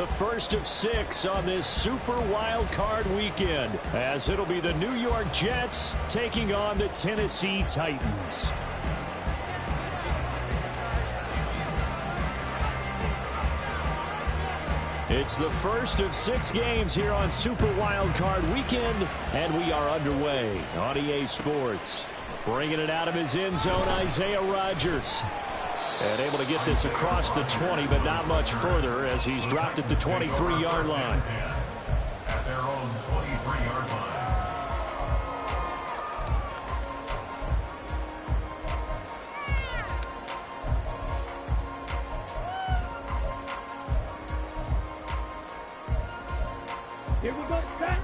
The first of 6 on this Super Wild Card weekend, as it'll be the New York Jets taking on the Tennessee Titans. It's the first of 6 games here on Super Wild Card weekend, and we are underway on EA Sports. Bringing it out of his end zone, Isaiah Rodgers. And able to get this across the 20, but not much further as he's dropped at the 23-yard line. At their own 23-yard line. Here we go, back.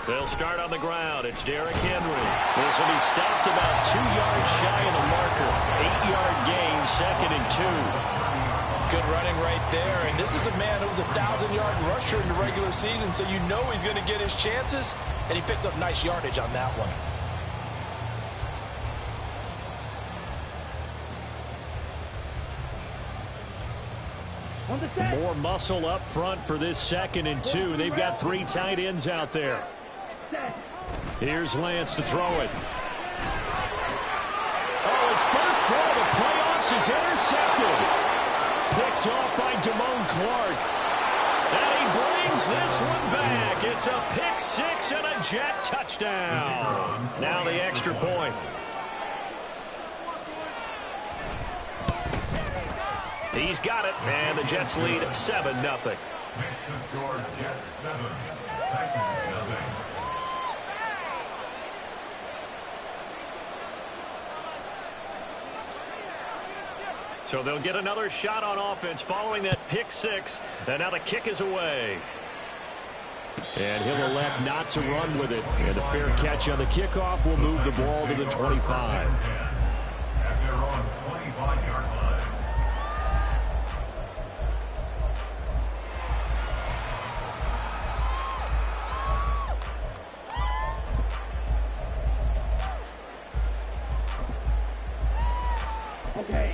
They'll start on the ground. It's Derrick Henry. This will be stopped about 2 yards shy of the marker. 8-yard gain, 2nd and 2. Good running right there. And this is a man who was a 1,000-yard rusher in the regular season, so you know he's going to get his chances. And he picks up nice yardage on that one. More muscle up front for this 2nd and 2. They've got 3 tight ends out there. Here's Lance to throw it. Oh, his first throw of the playoffs is intercepted. Picked off by Damone Clark. And he brings this one back. It's a pick 6 and a Jet touchdown. Now the extra point. He's got it, and the Jets lead 7-0. Makes the score Jets 7, Titans 0. So they'll get another shot on offense following that pick 6, and now the kick is away. And he'll elect not to run with it. And a fair catch on the kickoff will move the ball to the 25. At their own 25-yard line.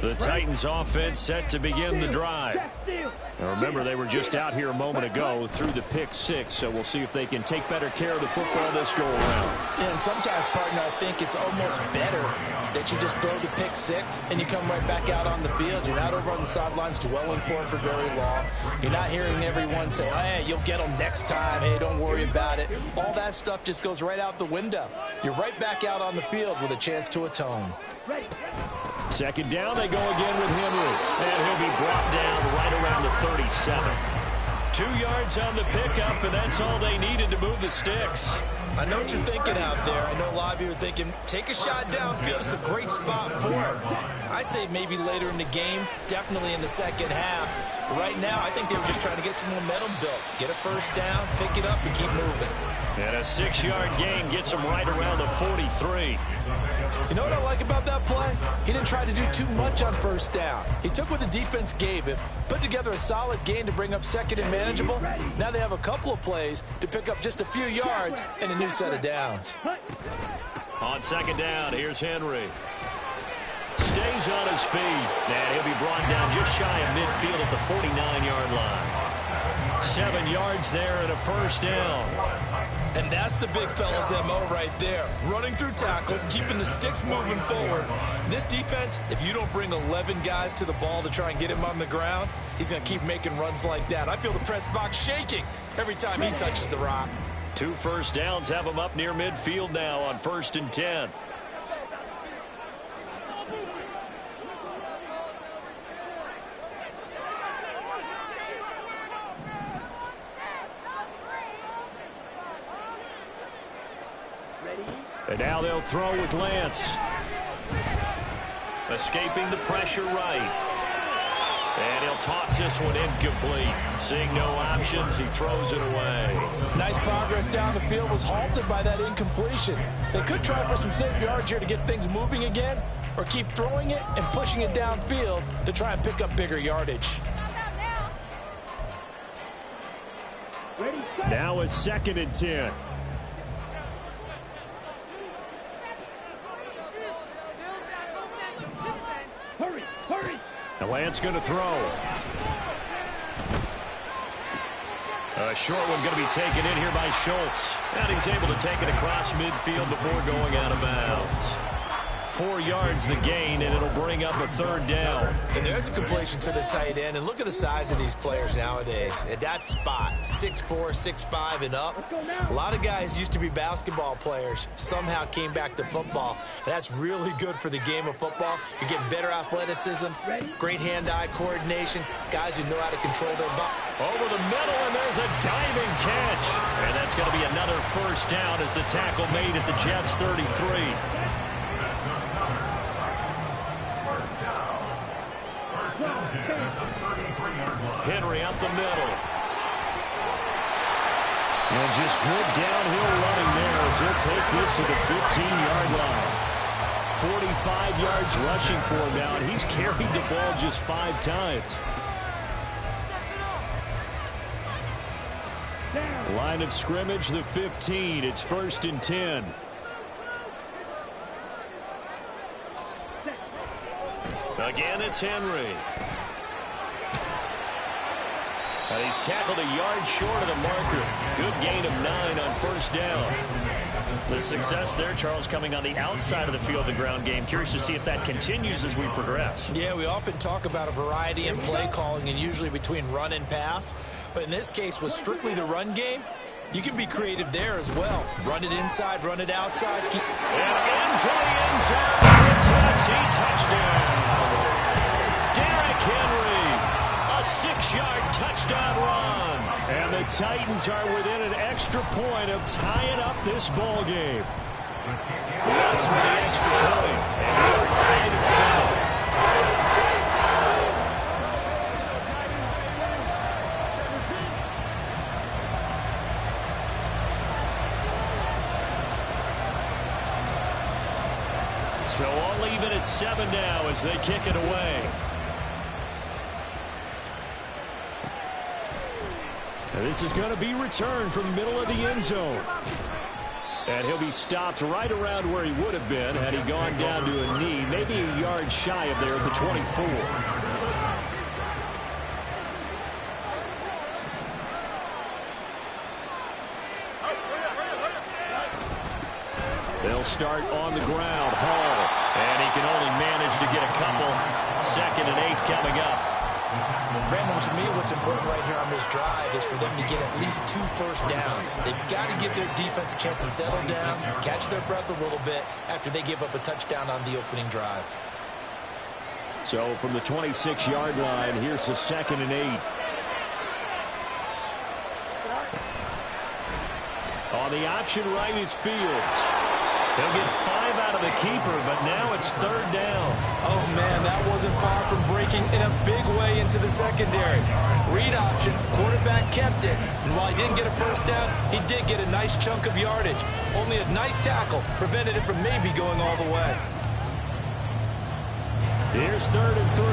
The Titans offense set to begin the drive. Now remember, they were just out here a moment ago through the pick 6, so we'll see if they can take better care of the football this go around. And sometimes, partner, I think it's almost better that you just throw the pick 6 and you come right back out on the field. You're not over on the sidelines dwelling for it for very long. You're not hearing everyone say, oh, hey, you'll get them next time. Hey, don't worry about it. All that stuff just goes right out the window. You're right back out on the field with a chance to atone. 2nd down, they go again with Henry. And he'll be brought down right around the 37. 2 yards on the pickup, and that's all they needed to move the sticks. I know what you're thinking out there. I know a lot of you are thinking, take a shot downfield. It's a great spot for it. I'd say maybe later in the game, definitely in the second half. But right now, I think they were just trying to get some momentum built. Get a first down, pick it up, and keep moving. And a 6-yard gain gets him right around the 43. You know what I like about that play? He didn't try to do too much on first down. He took what the defense gave him, put together a solid gain to bring up 2nd and manageable. Now they have a couple of plays to pick up just a few yards and a new set of downs. On 2nd down, here's Henry. Stays on his feet. And he'll be brought down just shy of midfield at the 49-yard line. 7 yards there and a first down. And that's the big fella's MO right there. Running through tackles, keeping the sticks moving forward. This defense, if you don't bring 11 guys to the ball to try and get him on the ground, he's going to keep making runs like that. I feel the press box shaking every time he touches the rock. 2 first downs have him up near midfield now on 1st and 10. And now they'll throw with Lance. Escaping the pressure right. And he'll toss this one incomplete. Seeing no options, he throws it away. Nice progress down the field was halted by that incompletion. They could try for some safe yards here to get things moving again, or keep throwing it and pushing it downfield to try and pick up bigger yardage. Ready, set. Now a 2nd and 10. Hurry, hurry. The Lance going to throw. A short one going to be taken in here by Schultz. And he's able to take it across midfield before going out of bounds. 4 yards the gain, and it'll bring up a 3rd down. And there's a completion to the tight end. And look at the size of these players nowadays. At that spot, 6'4", 6'5", and up. A lot of guys used to be basketball players, somehow came back to football. And that's really good for the game of football. You're getting better athleticism, great hand-eye coordination, guys who know how to control their body. Over the middle, and there's a diving catch. And that's going to be another 1st down as the tackle made at the Jets' 33. Henry up the middle. And just good downhill running there as he'll take this to the 15-yard line. 45 yards rushing for him now, and he's carried the ball just 5 times. Line of scrimmage, the 15. It's 1st and 10. Again, it's Henry. And he's tackled a yard short of the marker. Good gain of 9 on 1st down. The success there, Charles, coming on the outside of the field, the ground game. Curious to see if that continues as we progress. Yeah, we often talk about a variety in play calling and usually between run and pass. But in this case, with strictly the run game, you can be creative there as well. Run it inside, run it outside. And into the end zone for a Tennessee touchdown. Derrick Henry. A 6-yard touchdown run. And the Titans are within an extra point of tying up this ball game. That's for the extra point. And we are tied at 7. So all even at 7 now as they kick it away. And this is going to be returned from the middle of the end zone. And he'll be stopped right around where he would have been had he gone down to a knee, maybe a yard shy of there at the 24. They'll start on the ground. Hall. And he can only manage to get a couple. 2nd and 8 coming up. Brandon, to me, what's important right here on this drive is for them to get at least 2 first downs. They've got to give their defense a chance to settle down, catch their breath a little bit after they give up a touchdown on the opening drive. So from the 26-yard line, here's the 2nd and 8. On the option right is Fields. He'll get 5 out of the keeper, but now it's 3rd down. Oh, man, that wasn't far from breaking in a big way into the secondary. Read option, quarterback kept it. And while he didn't get a first down, he did get a nice chunk of yardage. Only a nice tackle prevented it from maybe going all the way. Here's 3rd and 3.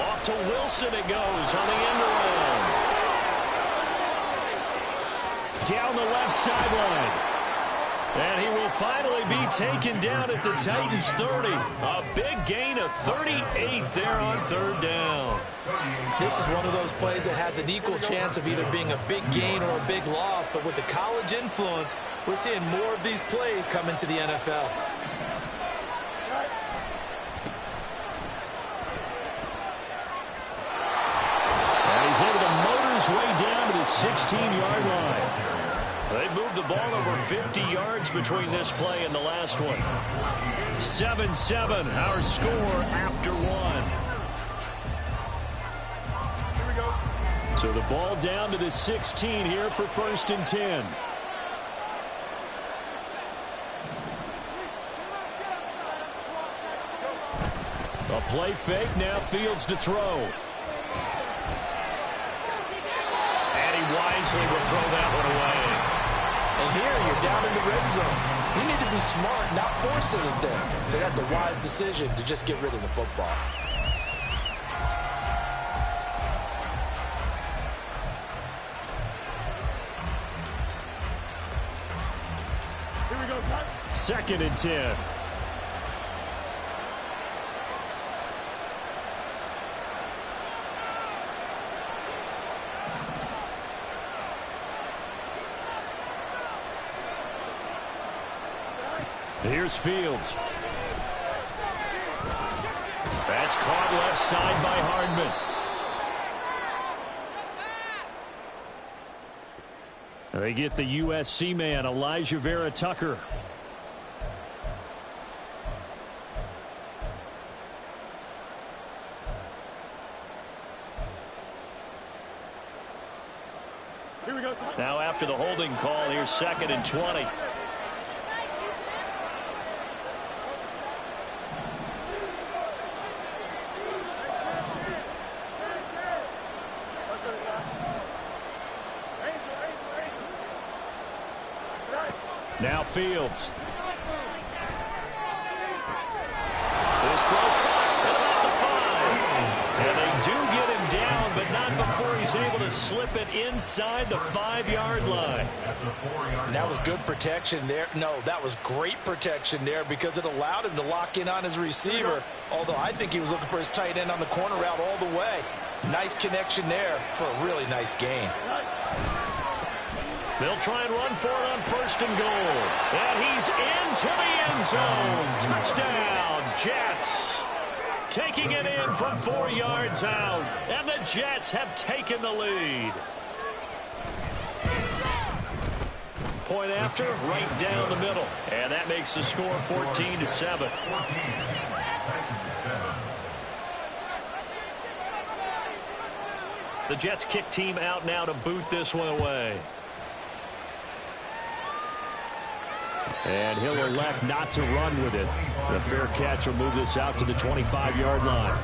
Off to Wilson it goes on the end around. Down the left sideline. And he will finally be taken down at the Titans' 30. A big gain of 38 there on 3rd down. This is one of those plays that has an equal chance of either being a big gain or a big loss. But with the college influence, we're seeing more of these plays come into the NFL. And he's able to motor his way down to the 16-yard line. They moved the ball over 50 yards between this play and the last one. 7-7, our score after 1. Here we go. So the ball down to the 16 here for 1st and 10. A play fake, now Fields to throw. And he wisely will throw that one away. And here you're down in the red zone. You need to be smart, not force anything. So that's a wise decision to just get rid of the football. 2nd and 10. Here's Fields. That's caught left side by Hardman. They get the USC man, Elijah Vera Tucker. Here we go. Now after the holding call, here's 2nd and 20. Now Fields. His throw caught at about the 5. And they do get him down, but not before he's able to slip it inside the 5-yard line. That was good protection there. No, that was great protection there because it allowed him to lock in on his receiver. Although I think he was looking for his tight end on the corner route all the way. Nice connection there for a really nice gain. They'll try and run for it on 1st and goal. And he's into the end zone. Touchdown, Jets. Taking it in from 4 yards out. And the Jets have taken the lead. Point after, right down the middle. And that makes the score 14-7. The Jets kick team out now to boot this one away. And he'll elect not to run with it. The fair catch will move this out to the 25-yard line.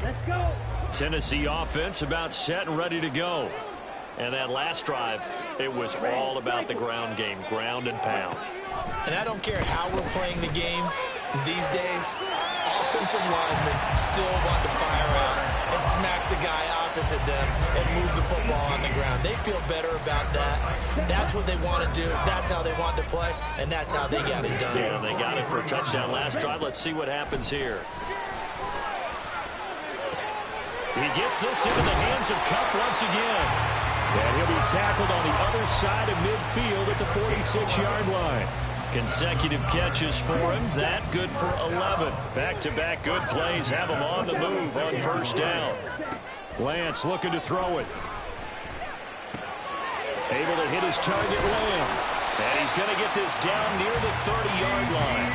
Let's go. Tennessee offense about set and ready to go. And that last drive, it was all about the ground game, ground and pound. And I don't care how we're playing the game these days, offensive linemen still want to fire out and smack the guy opposite them and move the football on the ground. They feel better about that. That's what they want to do. That's how they want to play, and that's how they got it done. Yeah, they got it for a touchdown last drive. Let's see what happens here. He gets this into the hands of Cup once again. And he'll be tackled on the other side of midfield at the 46-yard line. Consecutive catches for him. That good for 11. Back-to-back good plays have him on the move on 1st down. Lance looking to throw it. Able to hit his target, Lamb. And he's going to get this down near the 30-yard line.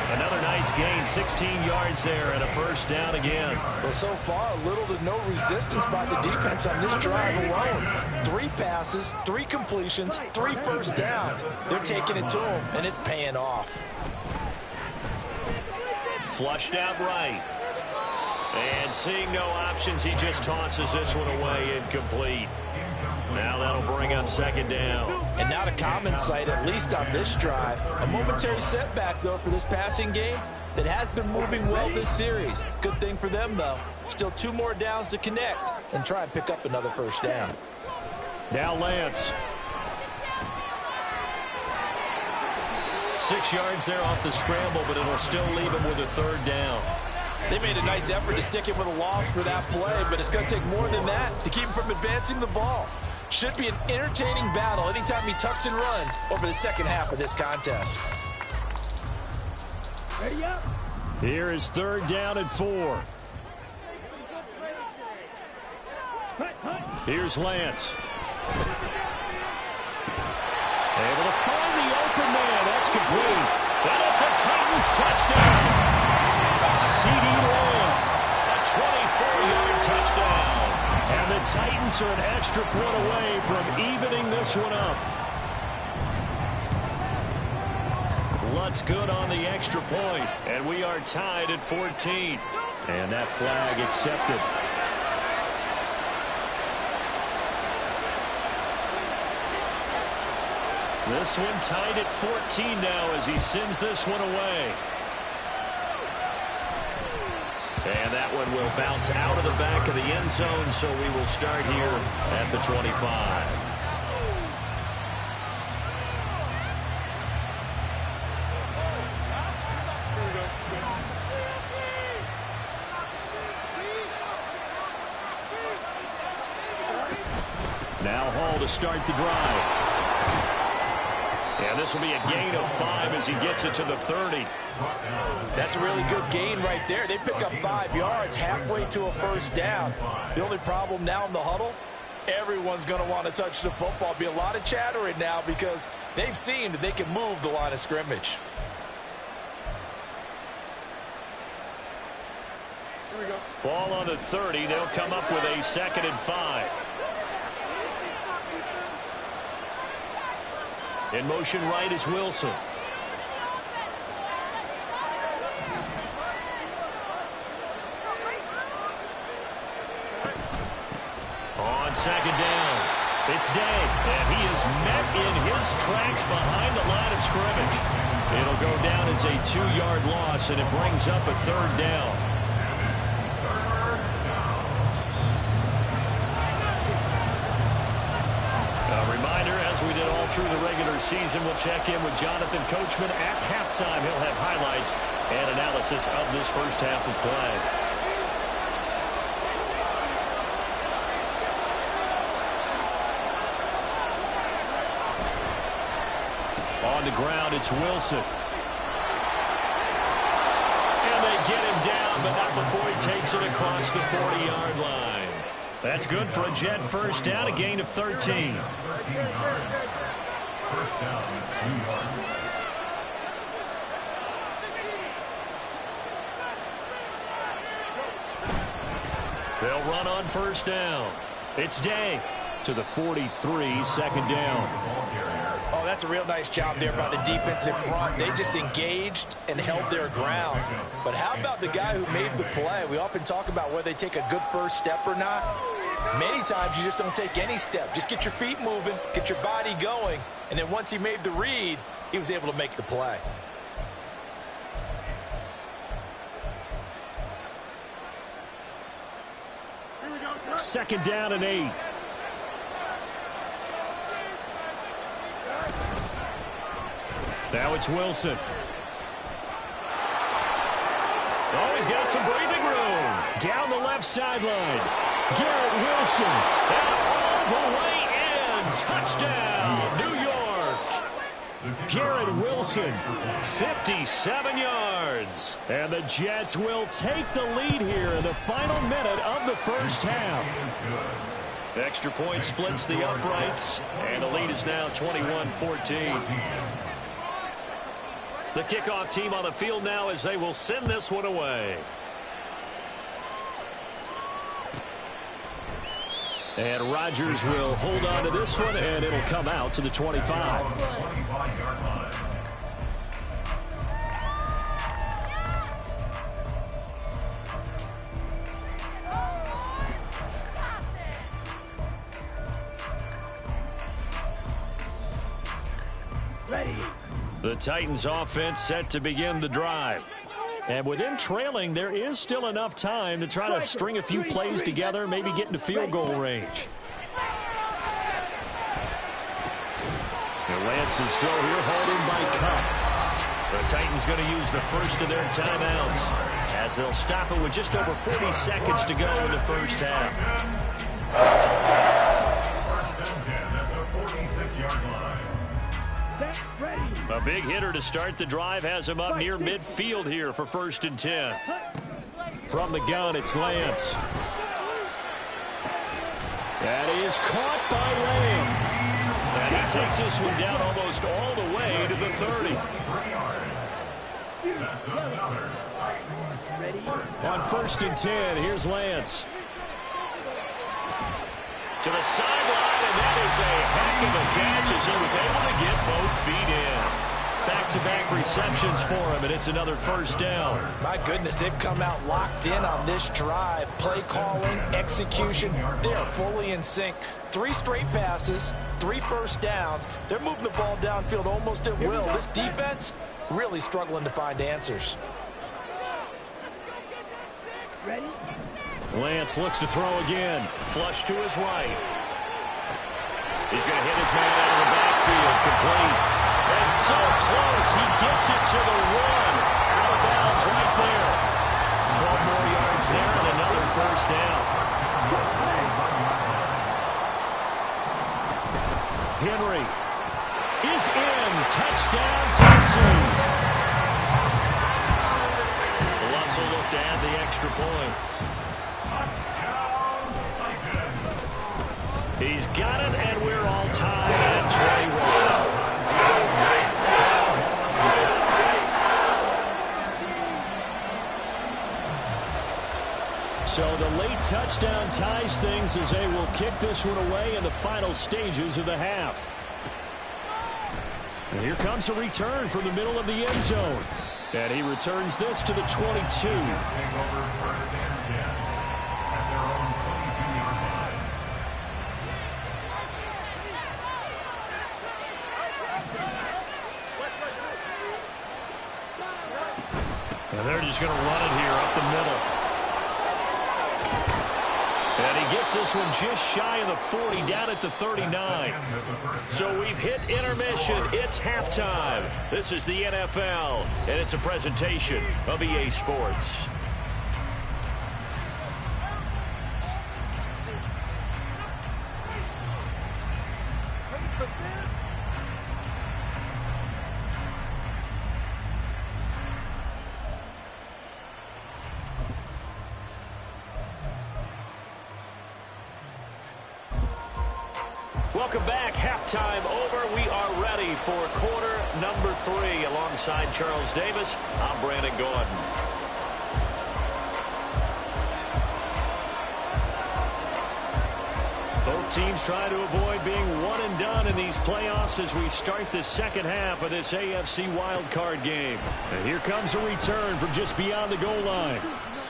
Another nice gain, 16 yards there, and a 1st down again. Well, so far, little to no resistance by the defense on this drive alone. 3 passes, 3 completions, 3 1st downs. They're taking it to him, and it's paying off. Flushed out right. And seeing no options, he just tosses this one away, incomplete. Now that'll bring up 2nd down. And not a common sight, at least on this drive. A momentary setback, though, for this passing game that has been moving well this series. Good thing for them, though. Still 2 more downs to connect and try and pick up another 1st down. Now Lance. 6 yards there off the scramble, but it'll still leave him with a 3rd down. They made a nice effort to stick him with a loss for that play, but it's going to take more than that to keep him from advancing the ball. Should be an entertaining battle anytime he tucks and runs over the second half of this contest. Ready up. Here is 3rd down and 4. Here's Lance. Able to find the open man. That's complete. And it's a Titans touchdown. C.D. Lamb, a 24-yard touchdown. And the Titans are an extra point away from evening this one up. Lutz good on the extra point, and we are tied at 14. And that flag accepted. This one tied at 14 now as he sends this one away. And that one will bounce out of the back of the end zone, so we will start here at the 25. Now Hall to start the drive. And this will be a gain of 5 as he gets it to the 30. That's a really good gain right there. They pick up 5 yards halfway to a first down. The only problem now in the huddle, everyone's going to want to touch the football. Be a lot of chattering now because they've seen that they can move the line of scrimmage. Here we go. Ball on the 30. They'll come up with a 2nd and 5. In motion right is Wilson. On 2nd down, it's Day, and he is met in his tracks behind the line of scrimmage. It'll go down as a 2-yard loss, and it brings up a 3rd down. Reminder, as we did all through the regular season, we'll check in with Jonathan Coachman at halftime. He'll have highlights and analysis of this first half of play. On the ground, it's Wilson. And they get him down, but not before he takes it across the 40-yard line. That's good for a Jet first down, a gain of 13. 13 yards. First down, 2 yards. They'll run on first down. It's Day to the 43, 2nd down. Oh, that's a real nice job there by the defensive front. They just engaged and held their ground. But how about the guy who made the play? We often talk about whether they take a good first step or not. Many times you just don't take any step. Just get your feet moving, get your body going, and then once he made the read, he was able to make the play. Here we go, sir. 2nd down and 8. Now it's Wilson. Oh, he's got some breathing room. Down the left sideline. Garrett Wilson. And all the way in. Touchdown, New York. Garrett Wilson, 57 yards. And the Jets will take the lead here in the final minute of the first half. Extra point splits the uprights. And the lead is now 21-14. The kickoff team on the field now as they will send this one away. And Rodgers will hold on to this one, and it'll come out to the 25. 25-yard line. Ready. The Titans offense set to begin the drive. And with them trailing, there is still enough time to try to string a few plays together, maybe get into field goal range. And Lance's throw here holding by Cup. The Titans going to use the first of their timeouts as they'll stop it with just over 40 seconds to go in the first half. First and 10 at the 46-yard line. A big hitter to start the drive has him up near midfield here for 1st and 10. From the gun, it's Lance. That is caught by Lamb. And he takes this one down almost all the way to the 30. On 1st and 10, here's Lance. To the sideline, and that is a heck of a catch as he was able to get both feet in. Back-to-back receptions for him, and it's another first down. My goodness, they've come out locked in on this drive. Play calling, execution, they are fully in sync. 3 straight passes, 3 first downs. They're moving the ball downfield almost at will. This defense really struggling to find answers. Lance looks to throw again. Flush to his right. He's going to hit his man out of the backfield. Complete. And so close. He gets it to the 1. Out of bounds right there. 12 more yards there and another first down. Henry is in. Touchdown, Tennessee. Lutz will look to add the extra point. He's got it, and we're all tied at 21. So the late touchdown ties things as they will kick this one away in the final stages of the half. And here comes a return from the middle of the end zone. And he returns this to the 22. And they're just going to run it here up the middle. And he gets this one just shy of the 40, down at the 39. So we've hit intermission. It's halftime. This is the NFL, and it's a presentation of EA Sports. Welcome back. Halftime over. We are ready for quarter number 3. Alongside Charles Davis, I'm Brandon Gordon. Both teams try to avoid being one and done in these playoffs as we start the second half of this AFC wildcard game. And here comes a return from just beyond the goal line.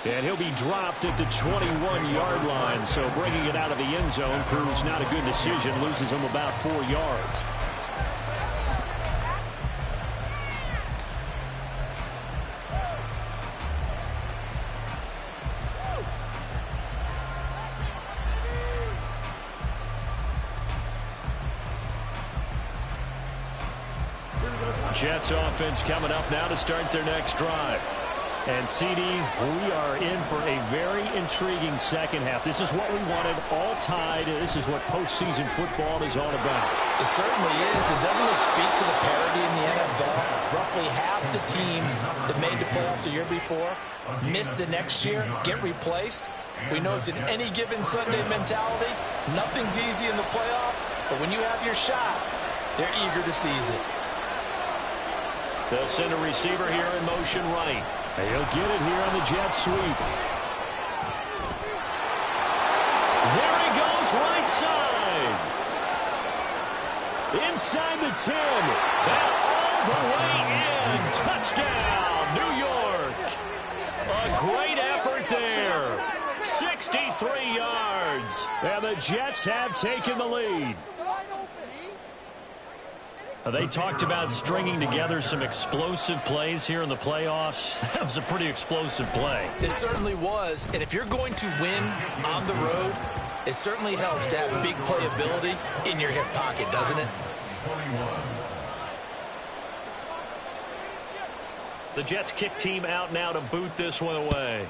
And he'll be dropped at the 21-yard line, so bringing it out of the end zone proves not a good decision, loses him about 4 yards. Jets offense coming up now to start their next drive. And, CD, we are in for a very intriguing second half. This is what we wanted, all tied. This is what postseason football is all about. It certainly is. And doesn't it speak to the parity in the NFL? Roughly half the teams that made the playoffs the year before miss the next year, get replaced. We know it's an any given Sunday mentality. Nothing's easy in the playoffs, but when you have your shot, they're eager to seize it. They'll send a receiver here in motion right. And he'll get it here on the jet sweep. There he goes, right side. Inside the 10. And all the way in. Touchdown, New York. A great effort there. 63 yards. And the Jets have taken the lead. They talked about stringing together some explosive plays here in the playoffs. That was a pretty explosive play. It certainly was. And if you're going to win on the road, it certainly helps to have big playability in your hip pocket, doesn't it? The Jets kick team out now to boot this one away.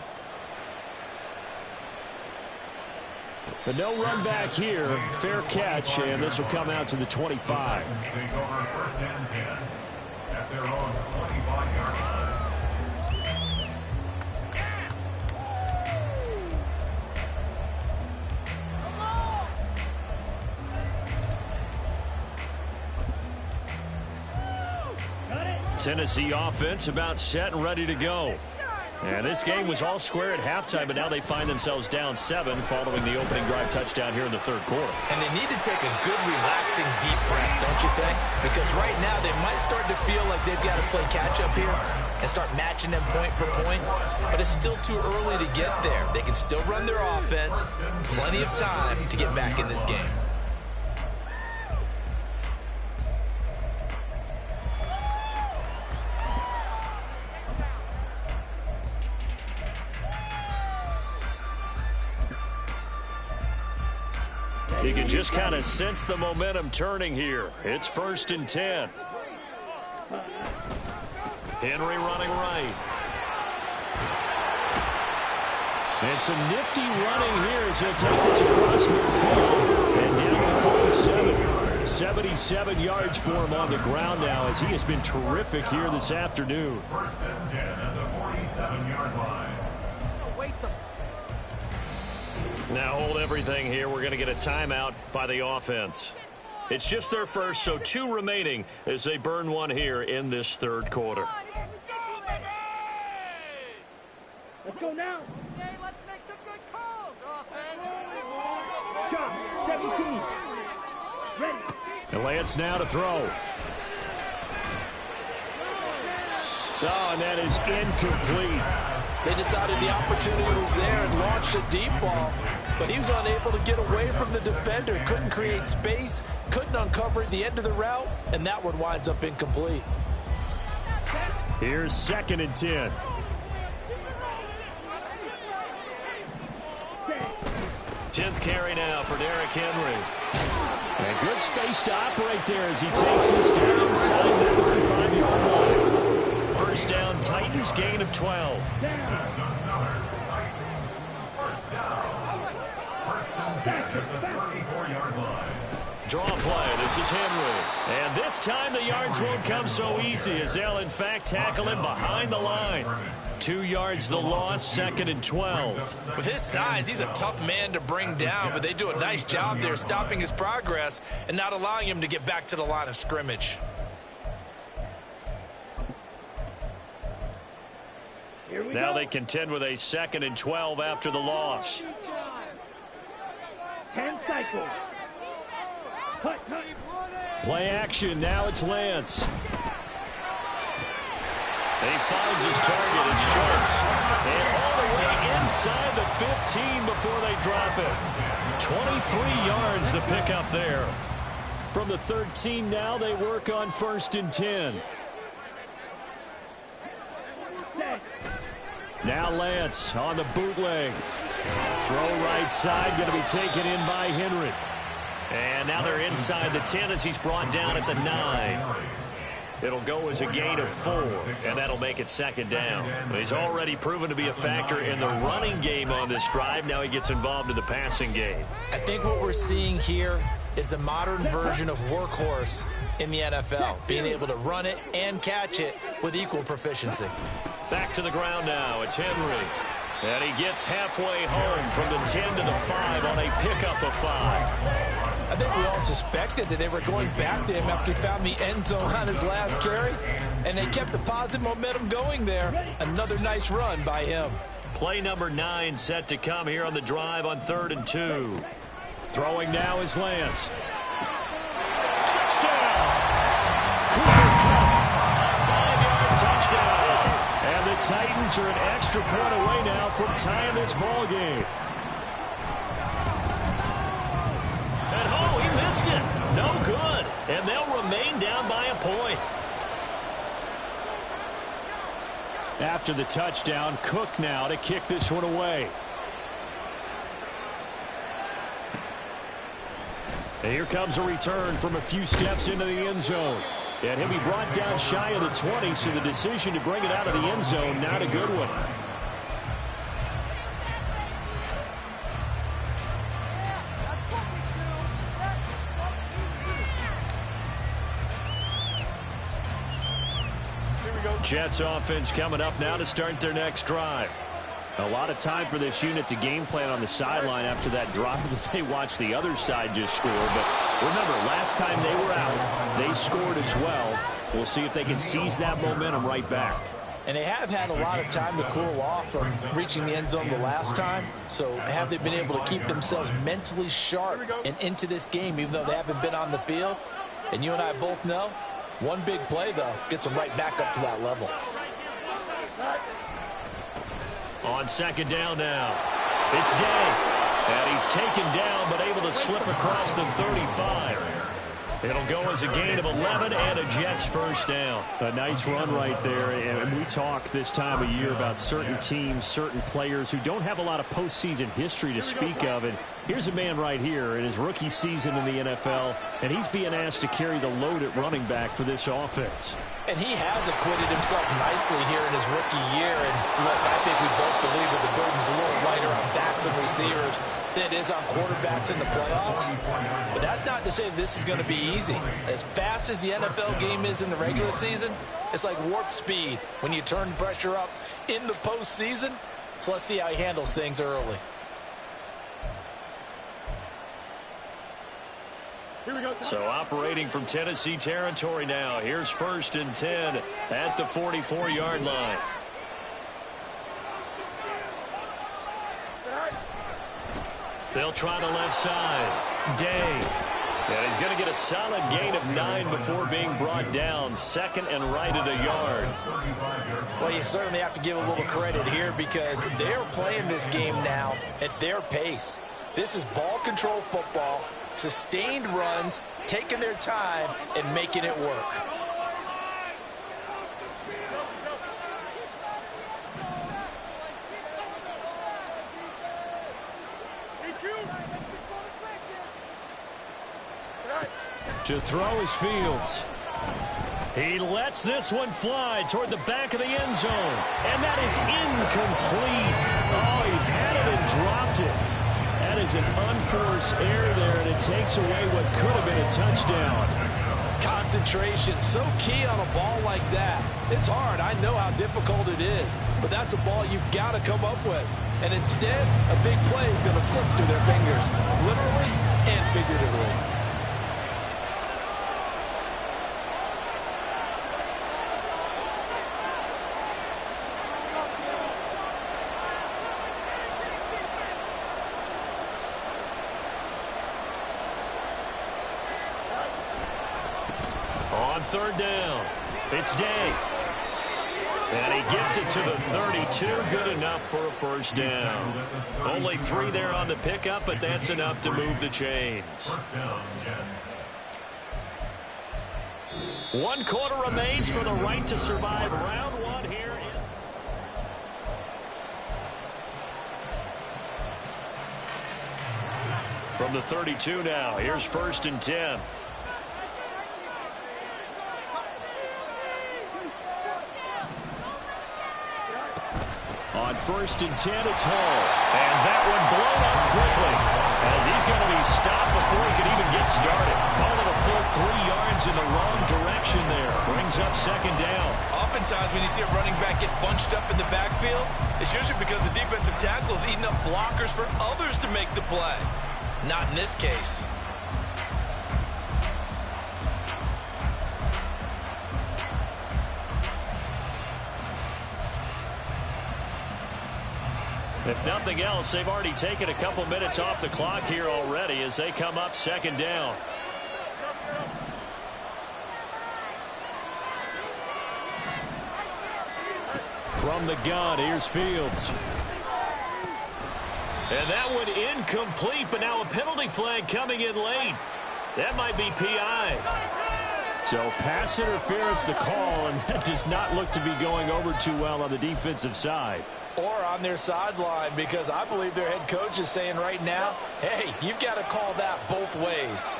But no run back here. Fair catch, and this will come out to the 25. Take over first and 10 at their own 25-yard line. Tennessee offense about set and ready to go. And this game was all square at halftime, but now they find themselves down 7 following the opening drive touchdown here in the third quarter. And they need to take a good, relaxing, deep breath, don't you think? Because right now they might start to feel like they've got to play catch-up here and start matching them point for point. But it's still too early to get there. They can still run their offense. Plenty of time to get back in this game. You can just kind of sense the momentum turning here. It's 1st and 10. Henry running right. And some nifty running here as he'll take this across midfield. And down to 47. 77 yards for him on the ground now as he has been terrific here this afternoon. 1st and 10 at the 47-yard line. Now hold everything here. We're going to get a timeout by the offense. It's just their first, so 2 remaining as they burn one here in this 3rd quarter. Let's go now. Okay, let's make some good calls, offense. Shot, 17. Ready. And Lance now to throw. Oh, and that is incomplete. They decided the opportunity was there and launched a deep ball, but he was unable to get away from the defender, couldn't create space, couldn't uncover at the end of the route, and that one winds up incomplete. Here's 2nd and 10. Tenth carry now for Derrick Henry. And good space to operate there as he takes this down inside the 35-yard line. 1st down, Titans, gain of 12. Draw play. This is Henry. And this time the yards won't come so easy as they'll, in fact, tackle him behind the line. 2 yards the loss, 2nd and 12. With his size, he's a tough man to bring down, but they do a nice job there stopping his progress and not allowing him to get back to the line of scrimmage. Now they contend with a 2nd and 12 after the loss. 10 cycles. Cut. Play action. Now it's Lance. And he finds his target and shorts. And all the way inside the 15 before they drop it. 23 yards the pickup there. From the 13 now they work on 1st and 10. Now Lance on the bootleg. Throw right side, going to be taken in by Henry. And now they're inside the 10 as he's brought down at the 9. It'll go as a gain of 4, and that'll make it 2nd down. He's already proven to be a factor in the running game on this drive. Now he gets involved in the passing game. I think what we're seeing here is the modern version of workhorse in the NFL, being able to run it and catch it with equal proficiency. Back to the ground now. It's Henry. And he gets halfway home from the 10 to the 5 on a pickup of 5. I think we all suspected that they were going back to him after he found the end zone on his last carry, and they kept the positive momentum going there. Another nice run by him. Play number 9 set to come here on the drive on 3rd and 2. Throwing now is Lance. Touchdown! Cooper Kupp, a 5-yard touchdown. And the Titans are an extra point away now from tying this ball game. And oh, he missed it. No good. And they'll remain down by a point. After the touchdown, Cook now to kick this one away. And here comes a return from a few steps into the end zone. And he'll be brought down shy of the 20, so the decision to bring it out of the end zone, not a good one. Jets offense coming up now to start their next drive. A lot of time for this unit to game plan on the sideline after that drive that they watched the other side just score. But remember, last time they were out, they scored as well. We'll see if they can seize that momentum right back. And they have had a lot of time to cool off from reaching the end zone the last time. So have they been able to keep themselves mentally sharp and into this game, even though they haven't been on the field? And you and I both know, one big play, though, gets them right back up to that level. On 2nd down now, it's Day. And he's taken down but able to slip across the 35. It'll go as a gain of 11 and a Jets first down. A nice run right there. And we talk this time of year about certain teams, certain players who don't have a lot of postseason history to speak of. And here's a man right here in his rookie season in the NFL, and he's being asked to carry the load at running back for this offense. And he has acquitted himself nicely here in his rookie year. And look, I think we both believe that the burden's a little lighter on backs and receivers than it is on quarterbacks in the playoffs. But that's not to say this is going to be easy. As fast as the NFL game is in the regular season, it's like warp speed when you turn pressure up in the postseason. So let's see how he handles things early. So operating from Tennessee territory now. Here's 1st and 10 at the 44-yard line. They'll try the left side. Day. And he's going to get a solid gain of 9 before being brought down. 2nd and right at a yard. Well, you certainly have to give a little credit here because they're playing this game now at their pace. This is ball control football, sustained runs, taking their time, and making it work. To throw is Fields. He lets this one fly toward the back of the end zone. And that is incomplete. Oh, he had it and dropped it. That is an unforced error there, and it takes away what could have been a touchdown. Concentration, so key on a ball like that. It's hard. I know how difficult it is. But that's a ball you've got to come up with. And instead, a big play is going to slip through their fingers, literally and figuratively. On 3rd down, it's Day. And he gets it to the 32. Good enough for a first down. Only 3 there on the pickup, but that's enough to move the chains. 1 quarter remains for the right to survive round 1 here. From the 32 now, here's 1st and 10. On 1st and 10, it's Hall. And that one blown up quickly as he's going to be stopped before he can even get started. Call it a full 3 yards in the wrong direction there. Brings up 2nd down. Oftentimes when you see a running back get bunched up in the backfield, it's usually because the defensive tackle is eating up blockers for others to make the play. Not in this case. If nothing else, they've already taken a couple minutes off the clock here already as they come up 2nd down. From the gun, here's Fields. And that one incomplete, but now a penalty flag coming in late. That might be PI. So pass interference the call, and that does not look to be going over too well on the defensive side. Or on their sideline, because I believe their head coach is saying right now, hey, you've got to call that both ways.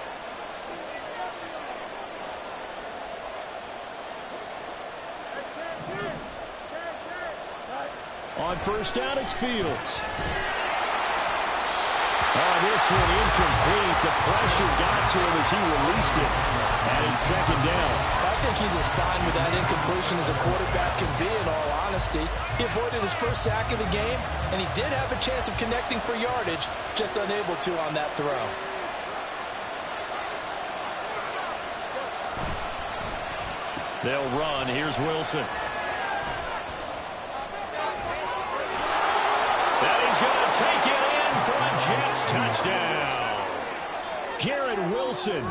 On 1st down, it's Fields. This one incomplete. The pressure got to him as he released it. And it's 2nd down. I think he's as fine with that incompletion as a quarterback can be, in all honesty. He avoided his first sack of the game, and he did have a chance of connecting for yardage, just unable to on that throw. They'll run. Here's Wilson. And he's going to take it in for a Jets touchdown. Garrett Wilson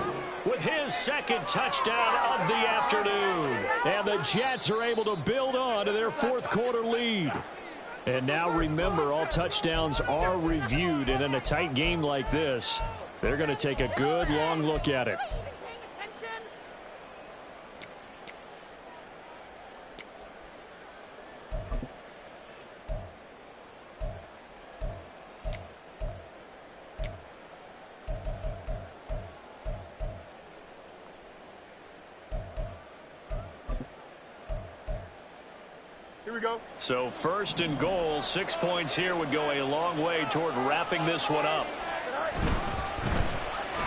with his 2nd touchdown of the afternoon. And the Jets are able to build on to their 4th quarter lead. And now remember, all touchdowns are reviewed. And in a tight game like this, they're going to take a good long look at it. Here we go. So 1st and goal, 6 points here would go a long way toward wrapping this one up.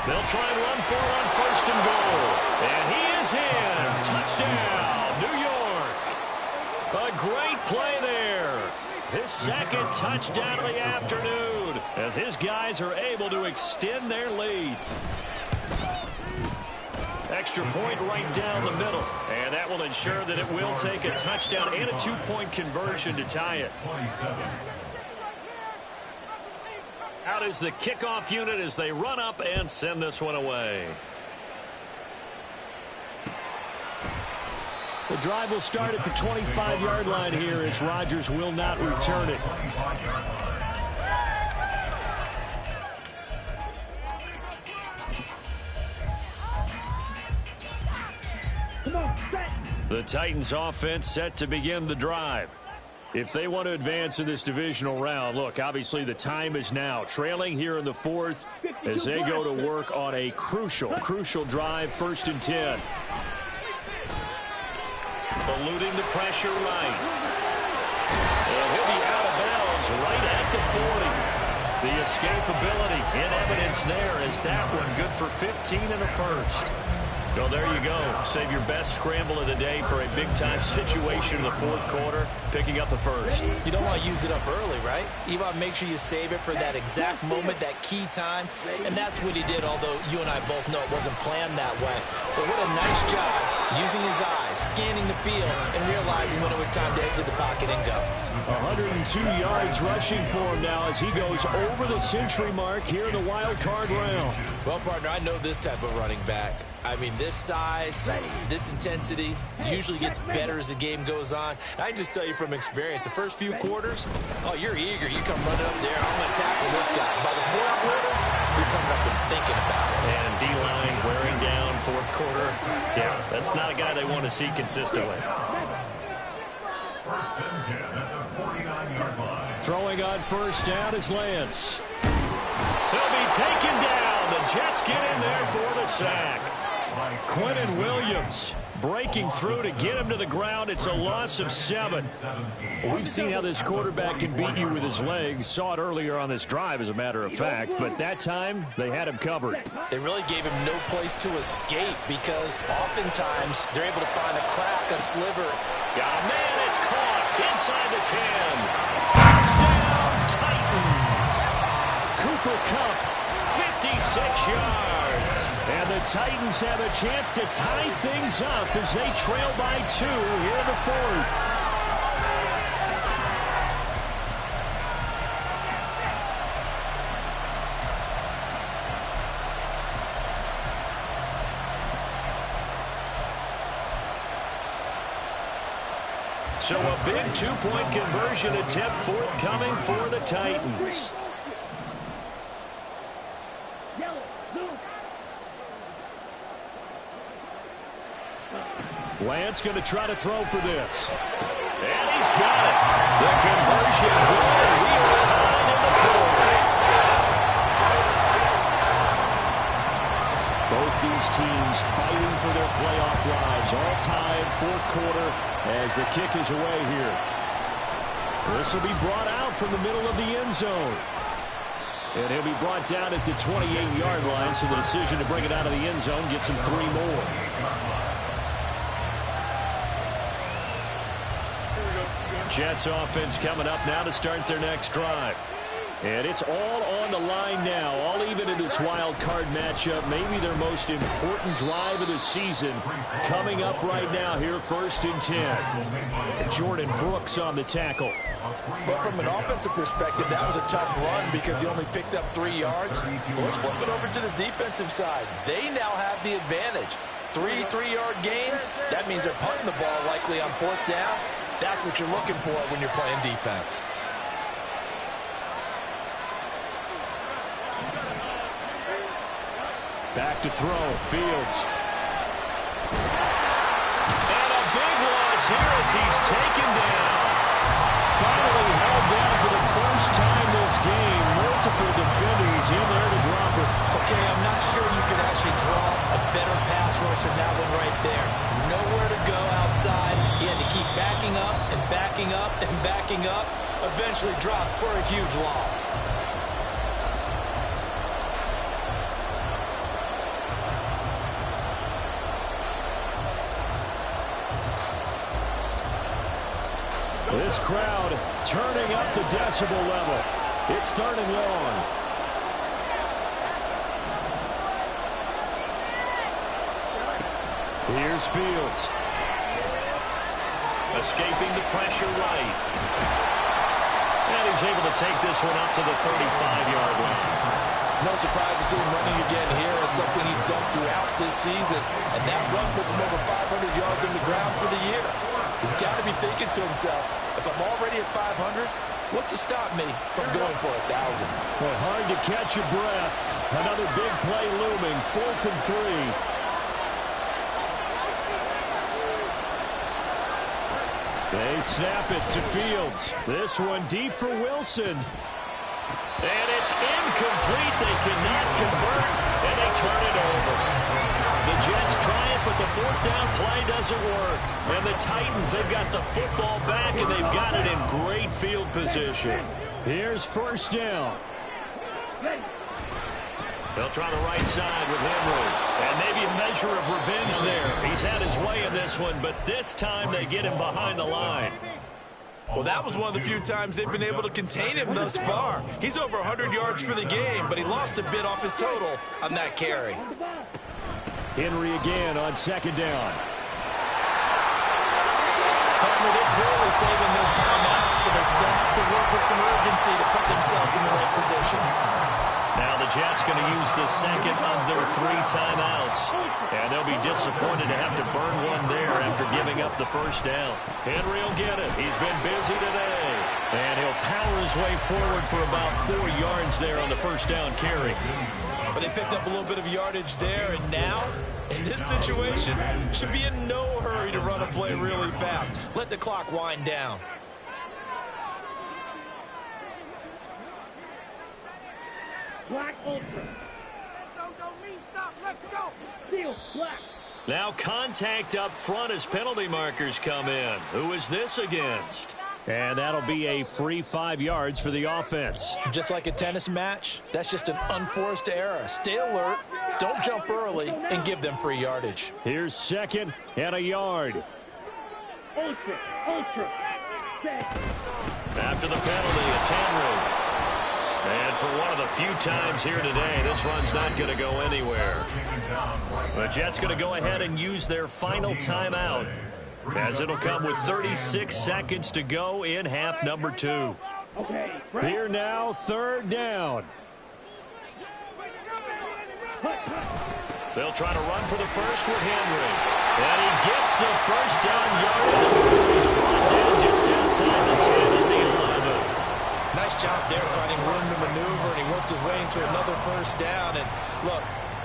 They'll try and run for it on 1st and goal. And he is in. Touchdown, New York. A great play there. His 2nd touchdown of the afternoon as his guys are able to extend their lead. Extra point right down the middle. And that will ensure that it will take a touchdown and a 2-point conversion to tie it. Out is the kickoff unit as they run up and send this one away. The drive will start at the 25-yard line here as Rodgers will not return it. The Titans offense set to begin the drive. If they want to advance in this divisional round, look, obviously the time is now. Trailing here in the 4th as they go to work on a crucial drive, 1st and 10. Eluding the pressure right. And he'll be out of bounds right at the 40. The escapability in evidence there is that one good for 15 in the 1st. So there you go. Save your best scramble of the day for a big-time situation in the 4th quarter, picking up the 1st. You don't want to use it up early, right? You want to make sure you save it for that exact moment, that key time. And that's what he did, although you and I both know it wasn't planned that way. But what a nice job using his eyes, scanning the field, and realizing when it was time to exit the pocket and go. 102 yards rushing for him now as he goes over the century mark here in the wild card round. Well, partner, I know this type of running back. I mean, this size, this intensity usually gets better as the game goes on. I can just tell you from experience, the first few quarters, oh, you're eager. You come running up there, I'm going to tackle this guy. By the 4th quarter, you're coming up and thinking about it. And D-line wearing down 4th quarter. Yeah, that's not a guy they want to see consistently. 1st and 10 at the 49-yard line. Throwing on 1st down is Lance. He'll be taken down. The Jets get in there for the sack. Quentin Williams breaking through to get him to the ground. It's a loss of 7. We've seen how this quarterback can beat you with his legs. Saw it earlier on this drive, as a matter of fact. But that time, they had him covered. They really gave him no place to escape because oftentimes they're able to find a crack, a sliver. Yeah, man, it's caught inside the 10. Touchdown, Titans. Cooper Kupp, 56 yards. And the Titans have a chance to tie things up as they trail by 2 here in the 4th. So a big 2-point conversion attempt forthcoming for the Titans. Lance going to try to throw for this. And he's got it. The conversion good. We are tied in the 4th. Both these teams fighting for their playoff lives. All tied 4th quarter as the kick is away here. This will be brought out from the middle of the end zone. And he'll be brought down at the 28-yard line, so the decision to bring it out of the end zone gets him 3 more. Jets offense coming up now to start their next drive. And it's all on the line now, all even in this wild card matchup. Maybe their most important drive of the season coming up right now here, 1st and 10. Jordan Brooks on the tackle. But from an offensive perspective, that was a tough run because he only picked up 3 yards. Well, let's flip it over to the defensive side. They now have the advantage. 3 3-yard gains. That means they're punting the ball likely on 4th down. That's what you're looking for when you're playing defense. Back to throw. Fields. And a big loss here as he's taken down. Finally held down for the first time this game. Multiple defenders in there to drop it. Okay, I'm not sure you could actually draw a better pass rush than that one right there. Nowhere to go outside. He had to keep backing backing up and backing up and backing up, eventually dropped for a huge loss. This crowd turning up the decibel level. It's third and long. Here's Fields. Escaping the pressure right. And he's able to take this one up to the 35-yard line. No surprise to see him running again here. It's something he's done throughout this season. And that run puts him over 500 yards on the ground for the year. He's got to be thinking to himself, if I'm already at 500, what's to stop me from going for 1,000? Well, hard to catch your breath. Another big play looming, 4th and 3. They snap it to Fields. This one deep for Wilson. And it's incomplete. They cannot convert, and they turn it over. The Jets try it, but the 4th down play doesn't work. And the Titans, they've got the football back, and they've got it in great field position. Here's 1st down. They'll try the right side with Henry. And maybe a measure of revenge there. He's had his way in this one, but this time they get him behind the line. Well, that was one of the few times they've been able to contain him thus far. He's over 100 yards for the game, but he lost a bit off his total on that carry. Henry again on 2nd down. Partner, they're clearly saving those timeouts, but they still have to work with some urgency to put themselves in the right position. Now the Jets going to use the second of their 3 timeouts. And they'll be disappointed to have to burn one there after giving up the 1st down. Henry will get it. He's been busy today. And he'll power his way forward for about 4 yards there on the 1st down carry. But they picked up a little bit of yardage there, and now, in this situation, should be in no hurry to run a play really fast. Let the clock wind down. Black ultra. So don't mean stop. Let's go. Steel black. Now contact up front as penalty markers come in. Who is this against? And that'll be a free 5 yards for the offense. Just like a tennis match, that's just an unforced error. Stay alert, don't jump early, and give them free yardage. Here's 2nd and a yard. Ultra. Ultra. Set. After the penalty, it's Henry. And for one of the few times here today, this run's not going to go anywhere. The Jets going to go ahead and use their final timeout, as it'll come with 36 seconds to go in half number 2. Okay. Here now, 3rd down. They'll try to run for the first with Henry. And he gets the 1st down yardage before he's brought down just outside the 10 at the 11. Nice job there finding room to maneuver, and he worked his way into another 1st down. And look,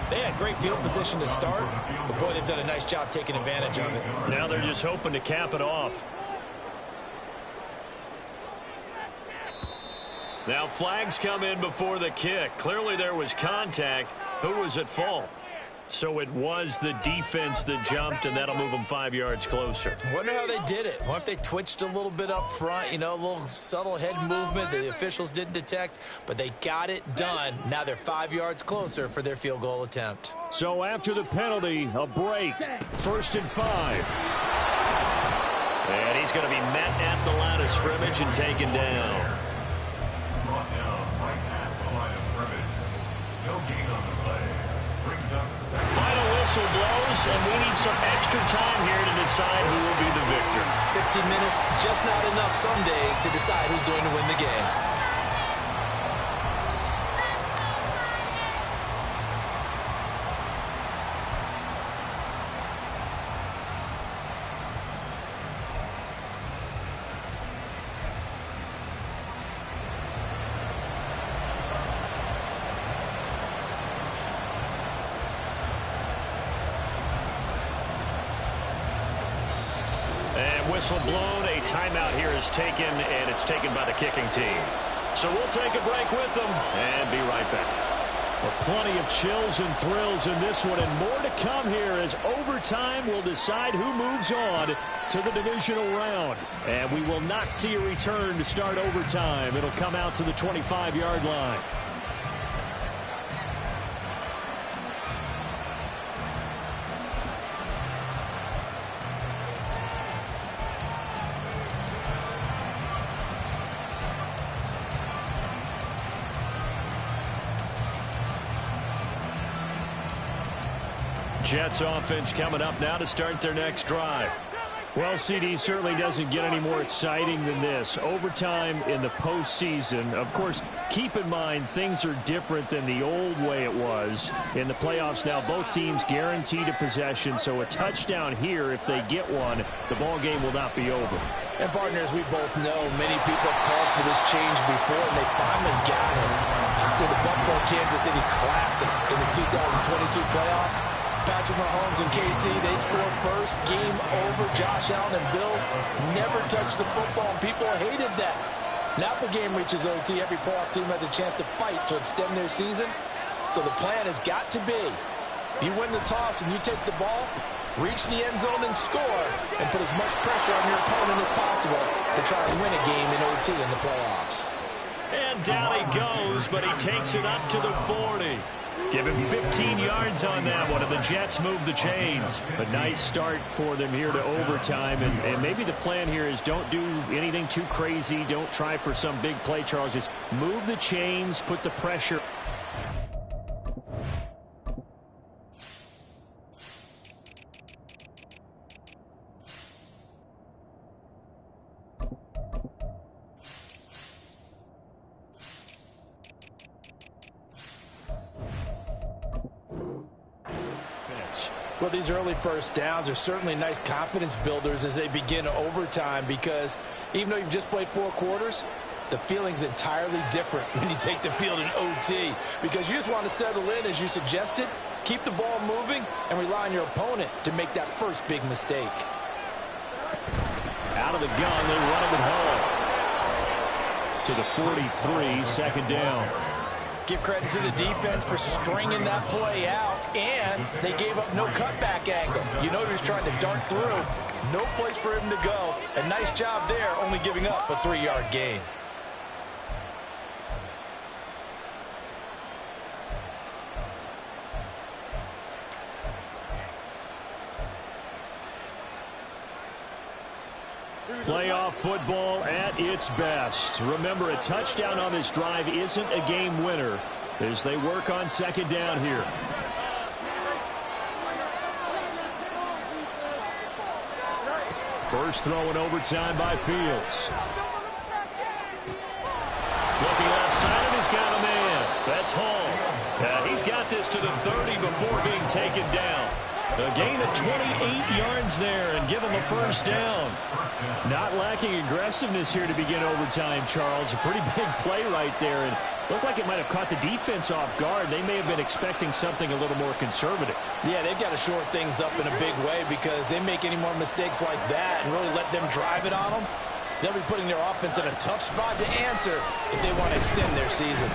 they had great field position to start, but boy, they've done a nice job taking advantage of it. Now they're just hoping to cap it off. Now flags come in before the kick. Clearly there was contact. Who was at fault? So it was the defense that jumped, and that'll move them 5 yards closer. Wonder how they did it. Wonder if they twitched a little bit up front, you know, a little subtle head movement that the officials didn't detect, but they got it done. Now they're 5 yards closer for their field goal attempt. So after the penalty, a break. 1st and 5. And he's going to be met at the line of scrimmage and taken down. Brought down right at the line of scrimmage. No gain on the play. Brings up 2nd. Final whistle blows, and we need some extra time here to decide who will be the victor. 60 minutes, just not enough some days to decide who's going to win the game. Whistle blown, a timeout here is taken, and it's taken by the kicking team. So we'll take a break with them and be right back. Well, plenty of chills and thrills in this one, and more to come here as overtime will decide who moves on to the divisional round. And we will not see a return to start overtime. It'll come out to the 25-yard line. Jets offense coming up now to start their next drive. Well, CD, certainly doesn't get any more exciting than this. Overtime in the postseason. Of course, keep in mind things are different than the old way it was. In the playoffs now, both teams guaranteed a possession, so a touchdown here, if they get one, the ball game will not be over. And partners, we both know many people have called for this change before, and they finally got it. After the Buffalo-Kansas City Classic in the 2022 playoffs, Patrick Mahomes and KC, they scored first. Game over. Josh Allen and Bills never touched the football, and people hated that. Now if the game reaches OT, every playoff team has a chance to fight to extend their season. So the plan has got to be, if you win the toss and you take the ball, reach the end zone and score, and put as much pressure on your opponent as possible to try and win a game in OT in the playoffs. And down he goes, but he takes it up to the 40. Give him 15 yards on that one, and the Jets move the chains. A nice start for them here to overtime, and maybe the plan here is don't do anything too crazy. Don't try for some big play, Charles. Just move the chains, put the pressure. Well, these early first downs are certainly nice confidence builders as they begin overtime, because even though you've just played 4 quarters, the feeling's entirely different when you take the field in OT, because you just want to settle in, as you suggested, keep the ball moving, and rely on your opponent to make that first big mistake. Out of the gun, they run him at home. To the 43, second down. Give credit to the defense for stringing that play out, and they gave up no cutback angle. You know he was trying to dart through. No place for him to go. A nice job there, only giving up a 3-yard gain. Playoff football at its best. Remember, a touchdown on this drive isn't a game winner as they work on second down here. First throw in overtime by Fields. Looking outside, and he's got a man. That's Hall. He's got this to the 30 before being taken down. A gain of 28 yards there and give him a first down. Not lacking aggressiveness here to begin overtime, Charles. A pretty big play right there, and looked like it might have caught the defense off guard. They may have been expecting something a little more conservative. Yeah, they've got to short things up in a big way, because they make any more mistakes like that and really let them drive it on them, they'll be putting their offense in a tough spot to answer if they want to extend their season.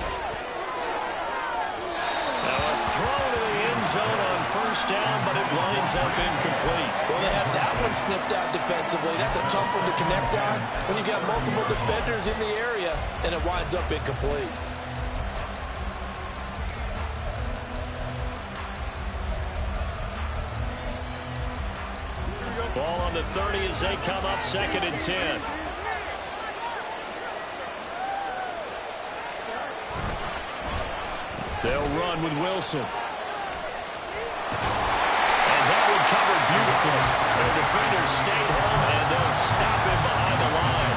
Now a throw to the end zone on first down, but it winds up incomplete. Well, they have that one snipped out defensively. That's a tough one to connect on when you've got multiple defenders in the area, and it winds up incomplete. Ball on the 30 as they come up second and 10. They'll run with Wilson. And that one covered beautifully. Their defenders stayed home, and they'll stop him behind the line.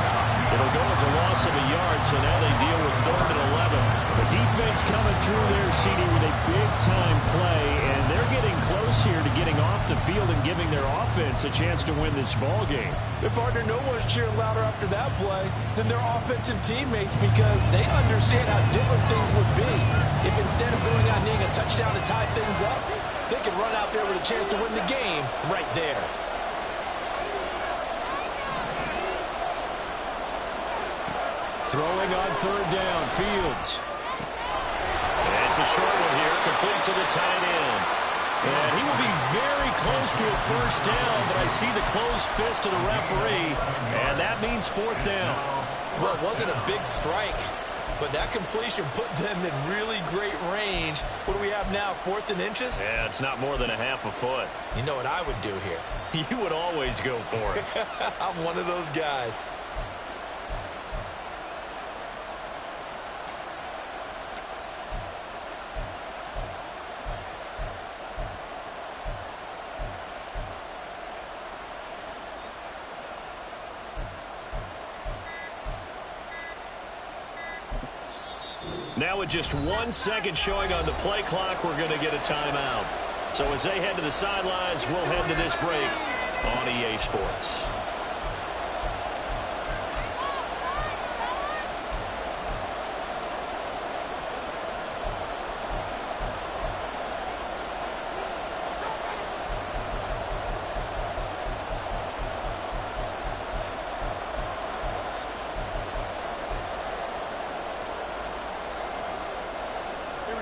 It'll go as a loss of a yard, so now they deal with 3rd and 11. The defense coming through their CD with a big-time play, and they're getting close here to getting off the field and giving their offense a chance to win this ball game. Their partner, no one's cheering louder after that play than their offensive teammates, because they understand how different things would be if instead of going out needing a touchdown to tie things up, they could run out there with a chance to win the game right there. Throwing on 3rd down, Fields. And It's a short one here, complete to the tight end. And he will be very close to a first down, but I see the closed fist of the referee, and that means fourth down. Well, it wasn't a big strike, but that completion put them in really great range. What do we have now, 4th and inches? Yeah, it's not more than a half a foot. You know what I would do here? You would always go for it. I'm one of those guys. Now with just 1 second showing on the play clock, we're going to get a timeout. So as they head to the sidelines, we'll head to this break on EA Sports.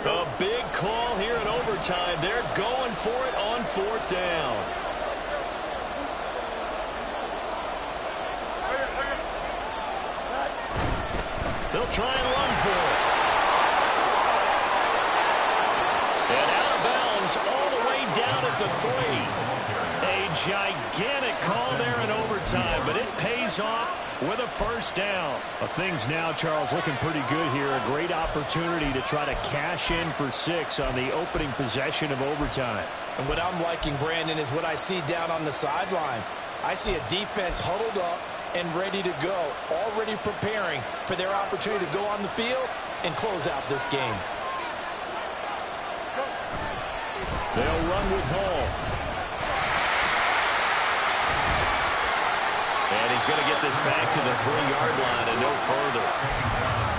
A big call here in overtime. They're going for it on 4th down. They'll try and run for it. And out of bounds all the way down at the 3. A gigantic call there in overtime, but it pays off with a first down. Things now, Charles, looking pretty good here. A great opportunity to try to cash in for 6 on the opening possession of overtime. And what I'm liking, Brandon, is what I see down on the sidelines. I see a defense huddled up and ready to go, already preparing for their opportunity to go on the field and close out this game. They'll run with Hall. And he's going to get this back to the 3-yard line and no further.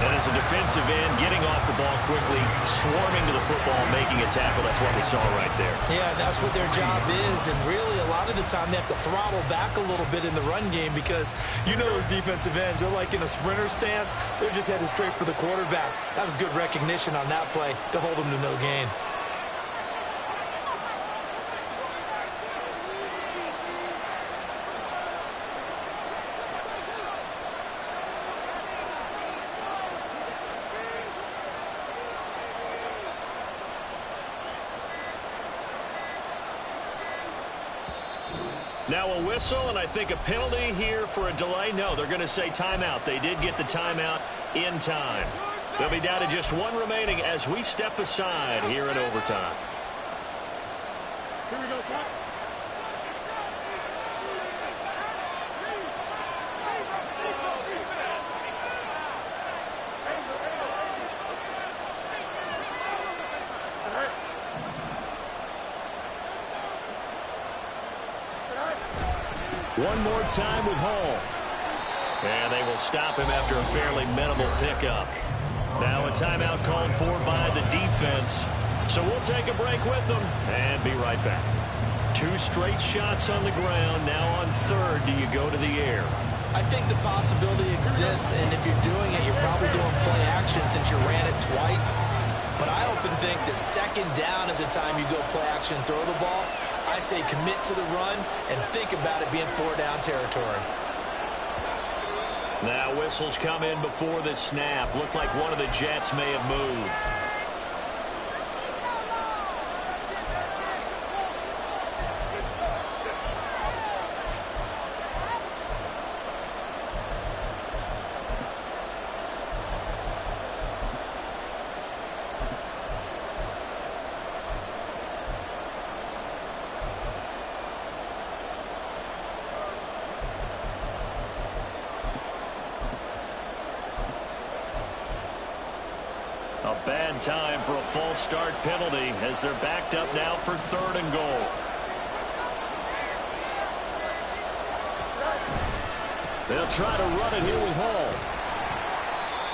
And as a defensive end, getting off the ball quickly, swarming to the football, making a tackle, that's what we saw right there. Yeah, that's what their job is. And really, a lot of the time, they have to throttle back a little bit in the run game because you know those defensive ends, they're like in a sprinter stance. They're just headed straight for the quarterback. That was good recognition on that play to hold them to no gain. Now a whistle, and I think a penalty here for a delay. No, they're going to say timeout. They did get the timeout in time. They'll be down to just 1 remaining as we step aside here in overtime. Here we go, Scott. One more time with Hall. And they will stop him after a fairly minimal pickup. Now a timeout called for by the defense. So we'll take a break with them and be right back. 2 straight shots on the ground. Now on 3rd, do you go to the air? I think the possibility exists, and if you're doing it, you're probably doing play action since you ran it twice. But I often think that 2nd down is a time you go play action and throw the ball. I say commit to the run and think about it being 4-down territory. Now whistles come in before the snap. Looked like one of the Jets may have moved. A bad time for a false start penalty as they're backed up now for 3rd and goal. They'll try to run it here with Hall.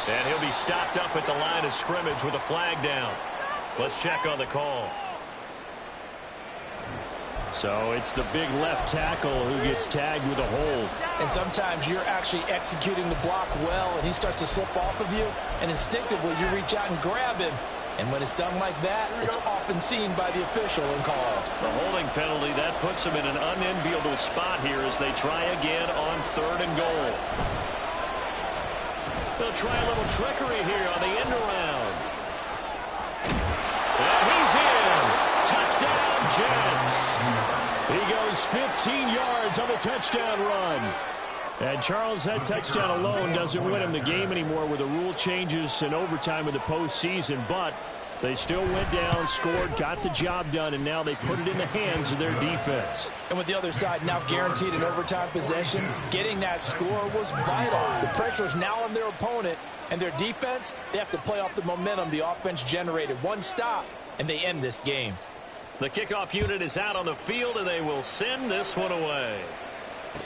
And he'll be stopped up at the line of scrimmage with a flag down. Let's check on the call. So it's the big left tackle who gets tagged with a hold. And sometimes you're actually executing the block well, and he starts to slip off of you, and instinctively you reach out and grab him. And when it's done like that, it's often seen by the official and called. The holding penalty, that puts them in an unenviable spot here as they try again on 3rd and goal. They'll try a little trickery here on the end around. And he's in. Touchdown, Jets. He goes 15 yards on the touchdown run. And Charles, that touchdown alone doesn't win him the game anymore with the rule changes and overtime in the postseason. But they still went down, scored, got the job done, and now they put it in the hands of their defense. And with the other side now guaranteed an overtime possession, getting that score was vital. The pressure is now on their opponent, and their defense, they have to play off the momentum the offense generated. One stop, and they end this game. The kickoff unit is out on the field, and they will send this one away.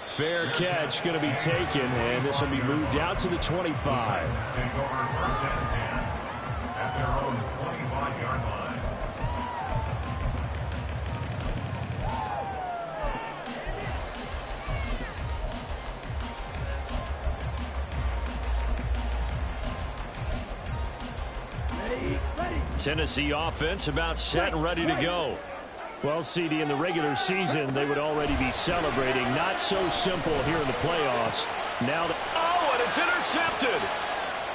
Fair catch going to be taken, and this will be moved out to the 25. Take over 1st and 10 at their own 25-yard line. Tennessee offense about set and ready to go. Well, CD, in the regular season, they would already be celebrating. Not so simple here in the playoffs. Now, and it's intercepted.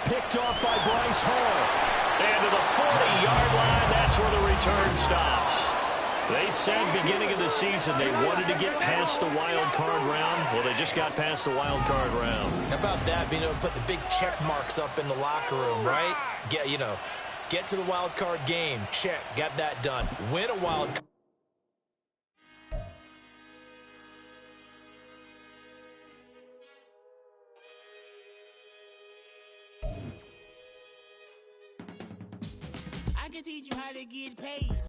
Picked off by Bryce Hall. And to the 40-yard line, that's where the return stops. They said beginning of the season they wanted to get past the wild card round. Well, they just got past the wild card round. How about that, being able to put the big check marks up in the locker room, right? Get to the wild card game. Check. Got that done. Win a wild card. I can teach you how to get paid.